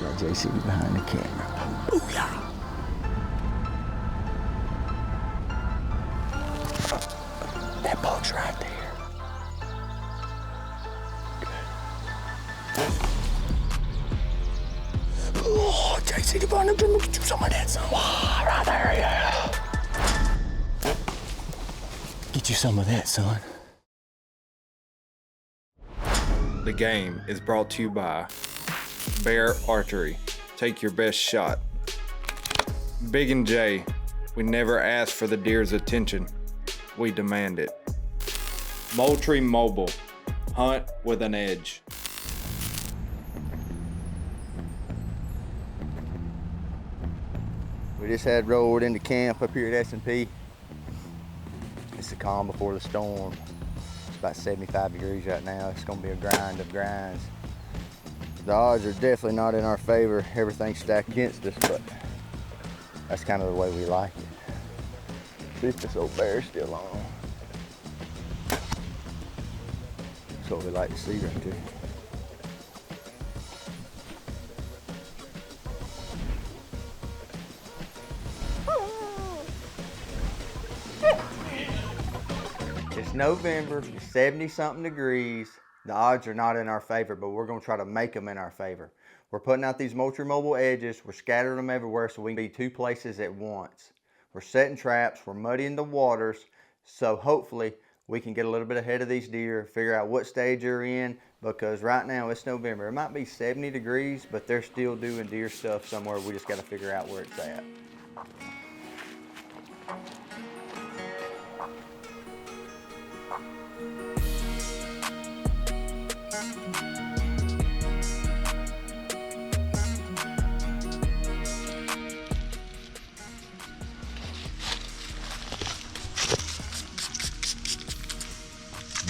Got JC behind the camera. Booyah! That buck's right there. Good. Oh, JC, the behind the camera, get you some of that, son. Wow, right there, yeah. Get you some of that, son. The game is brought to you by Bear Archery. Take your best shot. Big and J, we never ask for the deer's attention. We demand it. Moultrie Mobile, hunt with an edge. We just had rolled into camp up here at S&P. It's the calm before the storm. It's about 75 degrees right now. It's gonna be a grind of grinds. The odds are definitely not in our favor. Everything's stacked against us, but that's kind of the way we like it. See if this old bear's still on. That's what we like to see right there. It's November, it's 70-something degrees. The odds are not in our favor, but we're gonna try to make them in our favor. We're putting out these Moultrie Mobile edges. We're scattering them everywhere so we can be 2 places at once. We're setting traps, we're muddying the waters, so hopefully we can get a little bit ahead of these deer, figure out what stage they're in, because right now it's November. It might be 70 degrees, but they're still doing deer stuff somewhere. We just gotta figure out where it's at.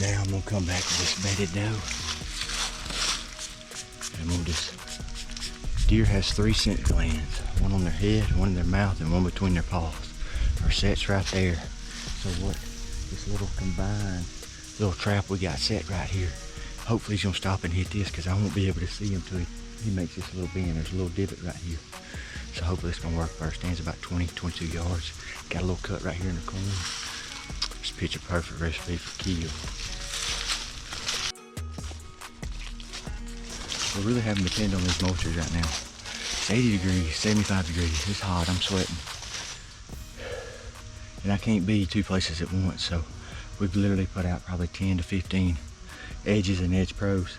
Now I'm gonna come back to this bedded doe. And we'll just, deer has 3 scent glands, one on their head, one in their mouth, and one between their paws. Our set's right there. So what this little combined little trap we got set right here, hopefully he's gonna stop and hit this, because I won't be able to see him till he makes this little bend. There's a little divot right here. So hopefully it's gonna work. Our stand's about 20, 22 yards. Got a little cut right here in the corner. It's picture perfect recipe for kill. We're really having to depend on these moultries right now. It's 80 degrees, 75 degrees. It's hot, I'm sweating. And I can't be 2 places at once, so we've literally put out probably 10 to 15 edges and edge pros.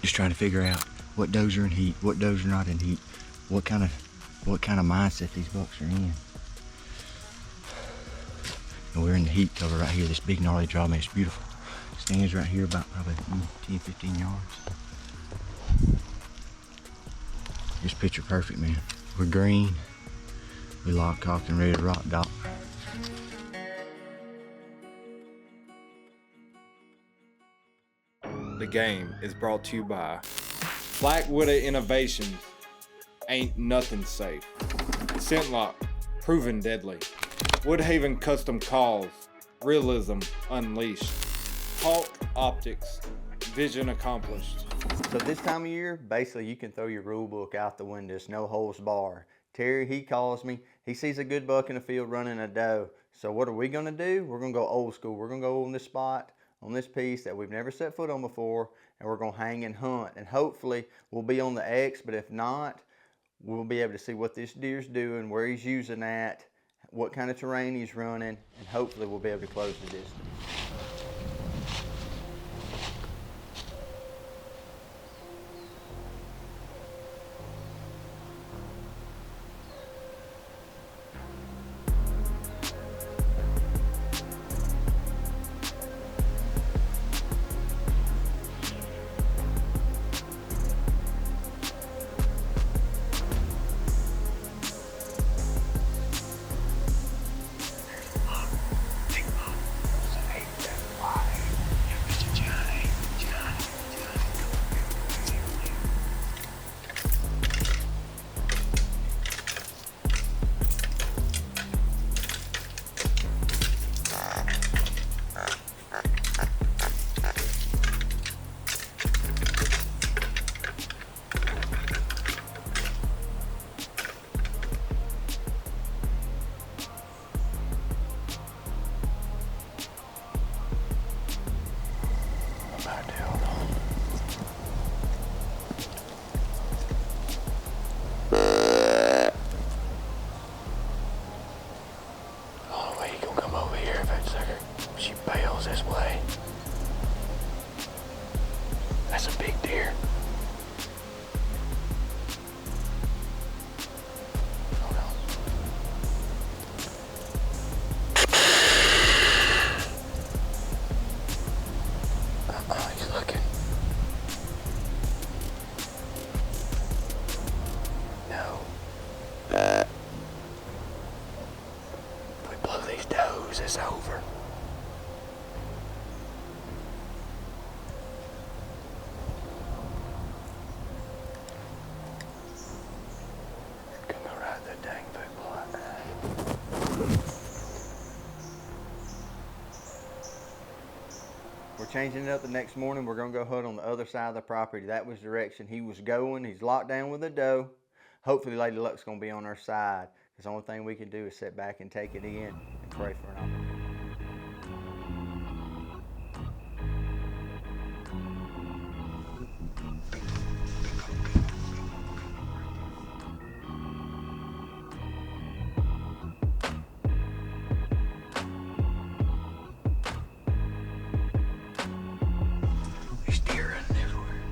Just trying to figure out what does are in heat, what does are not in heat, what kind of mindset these bucks are in. And we're in the heat cover right here, this big gnarly draw, man, it's beautiful. Stands right here about probably 10, 15 yards. It's picture perfect, man. We're green. We lock, cocked, and ready to rock, doc. The game is brought to you by Blackwood Innovations. Ain't nothing safe. Scentlock, proven deadly. Woodhaven Custom Calls, realism unleashed. Hawk Optics, vision accomplished. So this time of year, basically you can throw your rule book out the window. It's no holds bar. Terry, he calls me. He sees a good buck in the field running a doe. So what are we gonna do? We're gonna go old school. We're gonna go on this spot, on this piece that we've never set foot on before, and we're gonna hang and hunt. And hopefully we'll be on the X, but if not, we'll be able to see what this deer's doing, where he's using that, what kind of terrain he's running, and hopefully we'll be able to close the distance. is over. Gonna ride that dang football. We're changing it up the next morning. We're gonna go hunt on the other side of the property. That was the direction he was going. He's locked down with a doe. Hopefully Lady Luck's gonna be on our side. The only thing we can do is sit back and take it in and pray for an opportunity. There's deer running everywhere.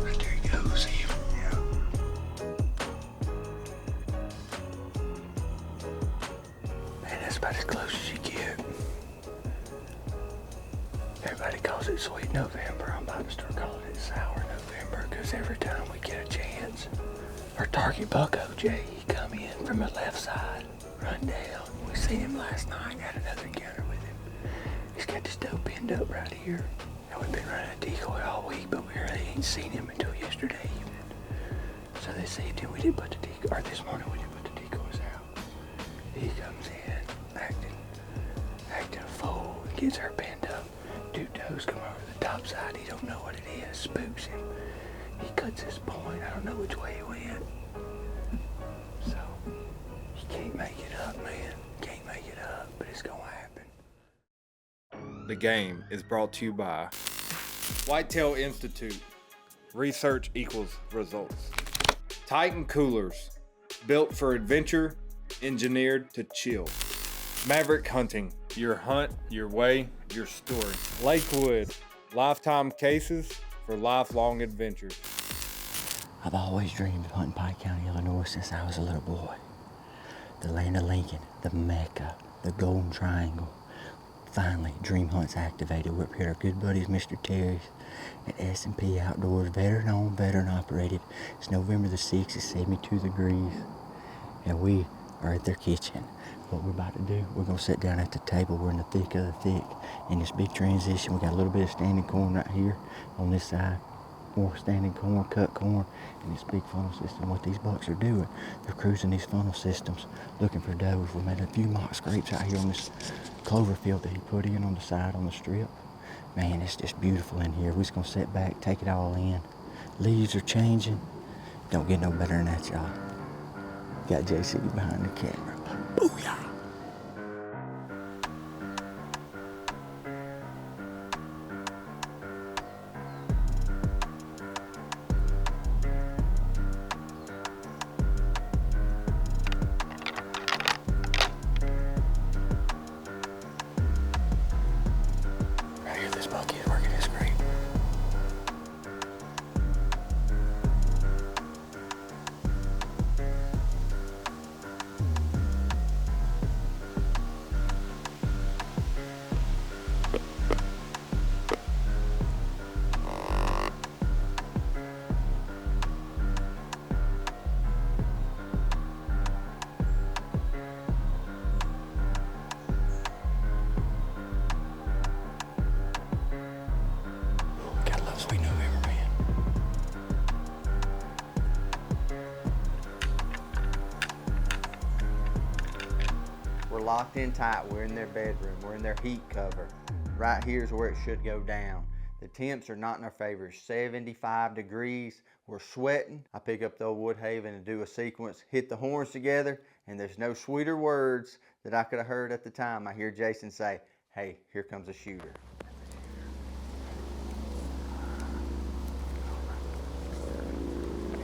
Right there he goes, see him? Yeah. Man, that's about as close as you get. Everybody calls it Sweet November. I'm about to start calling it Sour November, because every time we get a chance, our target bucko, Jay, he come in from the left side, run down. We seen him last night, had another encounter with him. He's got this doe pinned up right here. And we've been running a decoy all week, but we really ain't seen him until yesterday evening. So this evening we didn't put the decoy, or this morning we didn't put the decoys out. He comes in, acting a fool, gets her pinned up. Two does come over the top side, he don't know what it is, spooks him. He cuts his point, I don't know which way he went. So, he can't make it up, man. Can't make it up, but it's gonna happen. The game is brought to you by Whitetail Institute. Research equals results. Titan Coolers. Built for adventure, engineered to chill. Maverick Hunting. Your hunt, your way, your story. Lakewood. Lifetime cases for lifelong adventures. I've always dreamed of hunting Pike County, Illinois since I was a little boy. The land of Lincoln, the Mecca, the Golden Triangle. Finally, Dream Hunt's activated. We're up here at our good buddies, Mr. Terry's at S&P Outdoors, veteran owned, veteran operated. It's November the 6th, it's 72 degrees, and we are at their kitchen. What we're about to do, we're gonna sit down at the table. We're in the thick of the thick, in this big transition. We got a little bit of standing corn right here on this side, more standing corn, cut corn, and this big funnel system. What these bucks are doing, they're cruising these funnel systems, looking for does. We made a few mock scrapes out here on this clover field that he put in on the side on the strip. Man, it's just beautiful in here. We're just gonna sit back, take it all in. Leaves are changing. Don't get no better than that, y'all. Got JC behind the camera. Booyah! Right here, this buck is working his scrape. Gotta love Sweet November, man. We're locked in tight. We're in their bedroom. We're in their heat cover. Right here is where it should go down. The temps are not in our favor. 75 degrees. We're sweating. I pick up the old Woodhaven and do a sequence, hit the horns together, and there's no sweeter words that I could have heard at the time. I hear Jason say, "Hey, here comes a shooter."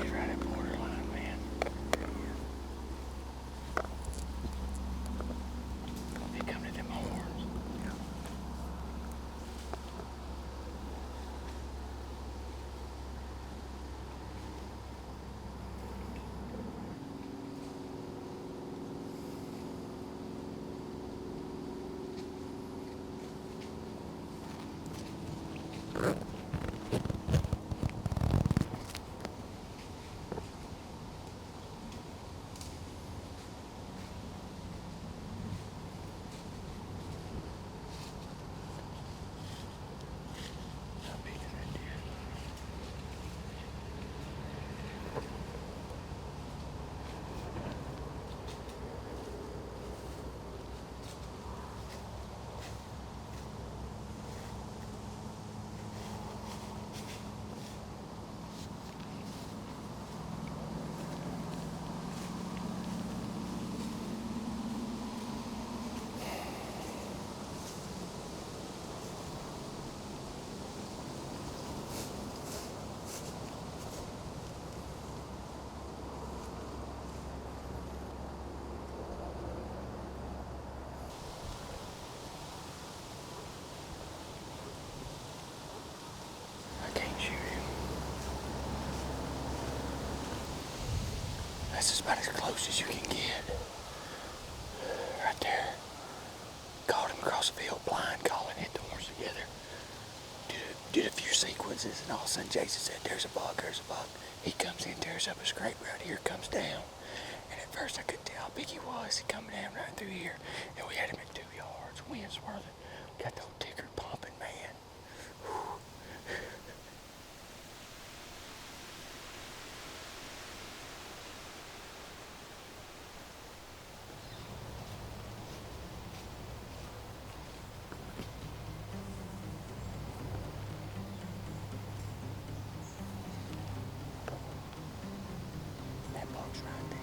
He's right up on I can't shoot him. That's just about as close as you can get. Right there. Called him across the field blind, calling, hit the horns together. Did a few sequences, and all of a sudden Jason said, there's a buck, there's a buck. He comes in, tears up a scrape right here, comes down. And at first I couldn't tell how big he was. He coming down right through here. And we had him at 2 yards, wind swirling. Got the old ticker pumping, man. Whew. That buck's right there.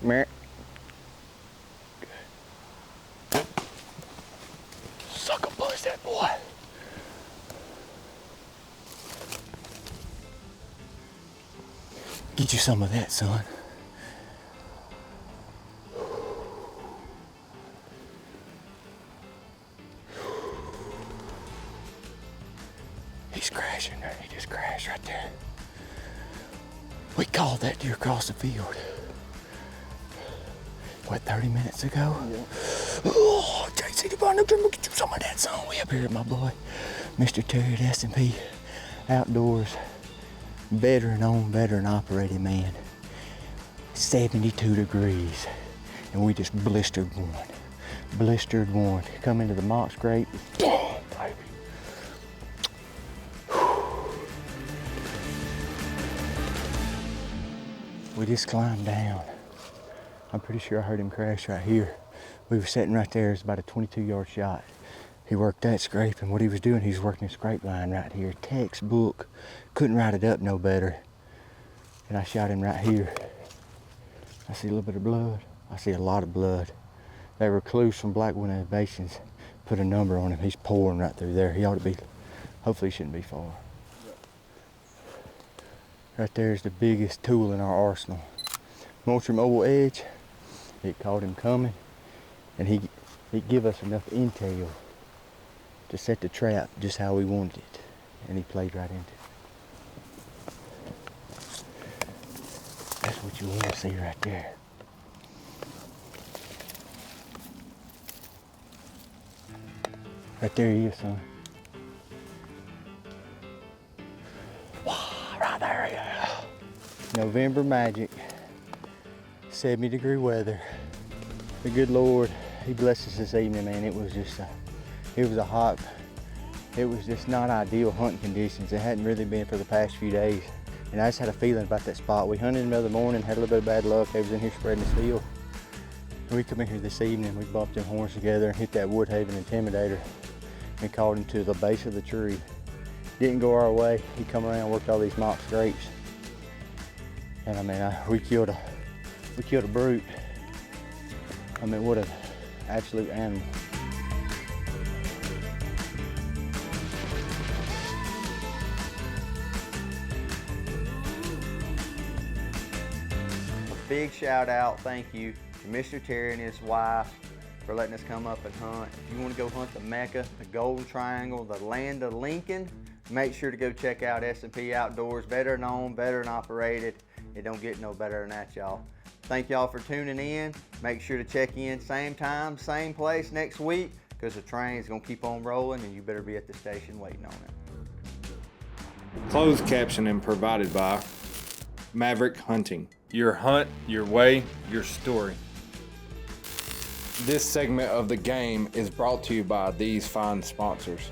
Merrick. Sucker buzz that boy. Get you some of that, son. He's crashing. He just crashed right there. We called that deer across the field. What, 30 minutes ago? Yeah. Oh, JC, the barn, get you some of that, son. We up here at my boy, Mr. Terry at S&P Outdoors. Veteran operated man. 72 degrees. And we just blistered one. Blistered one. Come into the mock scrape. Boom, baby. We just climbed down. I'm pretty sure I heard him crash right here. We were sitting right there. It's about a 22-yard shot. He worked that scrape, and what he was doing, he was working a scrape line right here. Textbook. Couldn't write it up no better. And I shot him right here. I see a little bit of blood. I see a lot of blood. They recluse from Blackwood Innovations put a number on him. He's pouring right through there. He ought to be, hopefully he shouldn't be far. Right there is the biggest tool in our arsenal. Moultrie Mobile Edge. It caught him coming, and he give us enough intel to set the trap just how we wanted it, and he played right into it. That's what you want to see right there. Right there he is, son. Wow, right there, yeah. November magic. 70-degree weather. The good Lord, He blessed us this evening, man. It was just it was just not ideal hunting conditions. It hadn't really been for the past few days. And I just had a feeling about that spot. We hunted in the morning, had a little bit of bad luck. They was in here spreading this field. And we come in here this evening, we bumped them horns together and hit that Woodhaven Intimidator and caught him to the base of the tree. Didn't go our way. He come around, worked all these mock scrapes. And I mean, we killed a brute. I mean, what an absolute animal. A big shout out, thank you to Mr. Terry and his wife for letting us come up and hunt. If you want to go hunt the Mecca, the Golden Triangle, the land of Lincoln, make sure to go check out S&P Outdoors. Veteran owned, veteran operated. It don't get no better than that, y'all. Thank y'all for tuning in. Make sure to check in same time, same place next week, because the train's gonna keep on rolling and you better be at the station waiting on it. Closed captioning provided by Maverick Hunting. Your hunt, your way, your story. This segment of the game is brought to you by these fine sponsors.